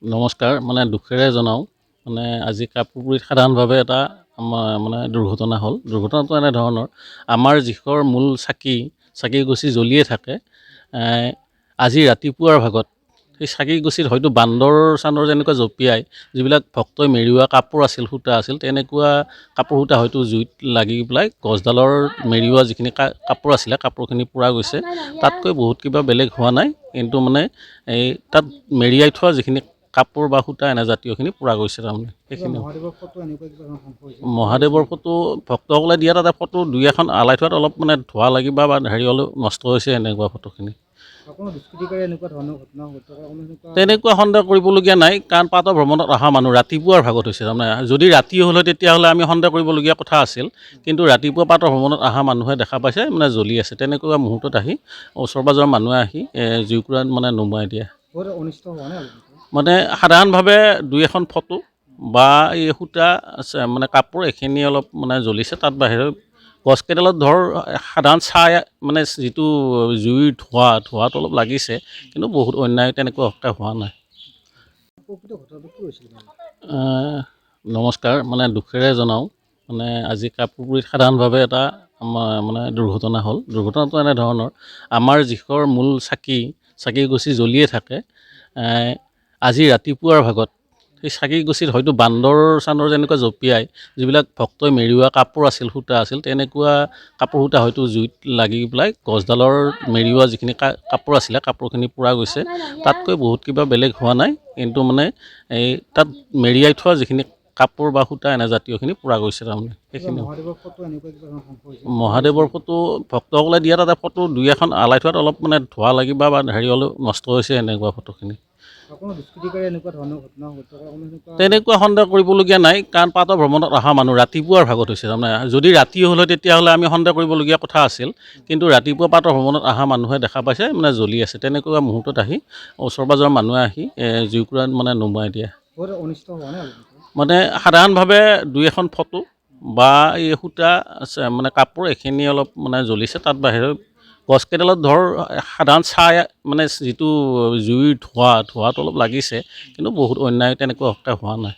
নমস্কাৰ দুখেৰে জনাওঁ আজি কাপুৰপুৰীত সাধাৰণভাৱে এটা আমাৰ দুৰ্ঘটনা হ'ল। দুৰ্ঘটনাটো এনেধৰণৰ, আমাৰ যিখৰ মূল চাকি জ্বলিয়ে থাকে। আজি ৰাতিপুৱাৰ ভাগত সেই চাকিগছিত হয়তো বান্দৰ যেনেকুৱা জঁপিয়াই যিবিলাক ভক্তই মেৰিওৱা কাপোৰ আছিল, সূতা আছিল, তেনেকুৱা কাপোৰ সূতা হয়তো জুইত লাগি পেলাই গছডালৰ মেৰিওৱা যিখিনি কাপোৰ আছিলে কাপোৰখিনি পুৰা গৈছে। তাতকৈ বহুত কিবা বেলেগ হোৱা নাই, কিন্তু এই তাত মেৰিয়াই থোৱা যিখিনি কাপোৰ বা সূতা জাতীয়খিনি পুৰা গৈছে। তাৰমানে সেইখিনি মহাদেৱৰ ফটো ভক্তসকলে দিয়া তাতে ফটো দুই এখন আলাই থোৱাত অলপ ধোঁৱা লাগি বা হেৰি হ'লেও নষ্ট হৈছে। এনেকুৱা ফটোখিনি তেনেকুৱা সন্দেহ কৰিবলগীয়া নাই, কাৰণ প্ৰাতঃ ভ্ৰমণত অহা মানুহ ৰাতিপুৱাৰ ভাগত হৈছে। তাৰমানে যদি ৰাতি হ'লে তেতিয়াহ'লে আমি সন্দেহ কৰিবলগীয়া কথা আছিল, কিন্তু ৰাতিপুৱা প্ৰাতঃ ভ্ৰমণত অহা মানুহে দেখা পাইছে জ্বলি আছে। তেনেকুৱা মুহূৰ্তত আহি ওচৰ পাজৰৰ মানুহে আহি জুইকুৰা নুমুৱাই দিয়ে। সাধাৰণভাৱে দুই এখন ফটো বা এই সূতা কাপোৰ এইখিনি অলপ জ্বলিছে। তাত বাহিৰে গছকেইডালত সাধাৰণ ছাই যিটো জুইৰ ধোঁৱাটো অলপ লাগিছে, কিন্তু বহুত অন্যায় তেনেকুৱা হোৱা নাই। নমস্কাৰ, দুখেৰে জনাওঁ আজি কাপুৰপুৰীত সাধাৰণভাৱে এটা আমাৰ দুৰ্ঘটনা হ'ল। দুৰ্ঘটনাটো এনেধৰণৰ, আমাৰ যিখৰ মূল চাকিগছি জ্বলিয়ে থাকে। আজি ৰাতিপুৱাৰ ভাগত সেই চাকিগছিত হয়তো বান্দৰ যেনেকুৱা জঁপিয়াই যিবিলাক ভক্তই মেৰিওৱা কাপোৰ আছিল, সূতা আছিল, তেনেকুৱা কাপোৰ সূতা হয়তো জুইত লাগি পেলাই গছডালৰ মেৰিওৱা যিখিনি কাপোৰ আছিলে কাপোৰখিনি পুৰা গৈছে। তাতকৈ বহুত কিবা বেলেগ হোৱা নাই, কিন্তু এই তাত মেৰিয়াই থোৱা যিখিনি কাপোৰ বা সূতা জাতীয়খিনি পুৰা গৈছে। তাৰমানে সেইখিনি মহাদেৱৰ ফটো ভক্তসকলে দিয়া তাতে ফটো দুই এখন আলাই থোৱাত অলপ ধোঁৱা লাগি বা হেৰি হ'লেও নষ্ট হৈছে। এনেকুৱা ফটোখিনি তেনেকুৱা সন্দেহ কৰিবলগীয়া নাই, কাৰণ প্ৰাতঃ ভ্ৰমণত অহা মানুহ ৰাতিপুৱাৰ ভাগত হৈছে। তাৰমানে যদি ৰাতি হ'লে তেতিয়াহ'লে আমি সন্দেহ কৰিবলগীয়া কথা আছিল, কিন্তু ৰাতিপুৱা প্ৰাতঃ ভ্ৰমণত অহা মানুহে দেখা পাইছে জ্বলি আছে। তেনেকুৱা মুহূৰ্তত আহি ওচৰ পাজৰৰ মানুহে আহি জুইকুৰা নুমুৱাই দিয়ে। সাধাৰণভাৱে দুই এখন ফটো বা এই সূতা কাপোৰ এইখিনি অলপ জ্বলিছে। তাত বাহিৰে গছকেইডালত সাধাৰণ ছাই যিটো জুইৰ ধোঁৱাটো অলপ লাগিছে, কিন্তু বহুত অন্যায় তেনেকুৱা হোৱা নাই।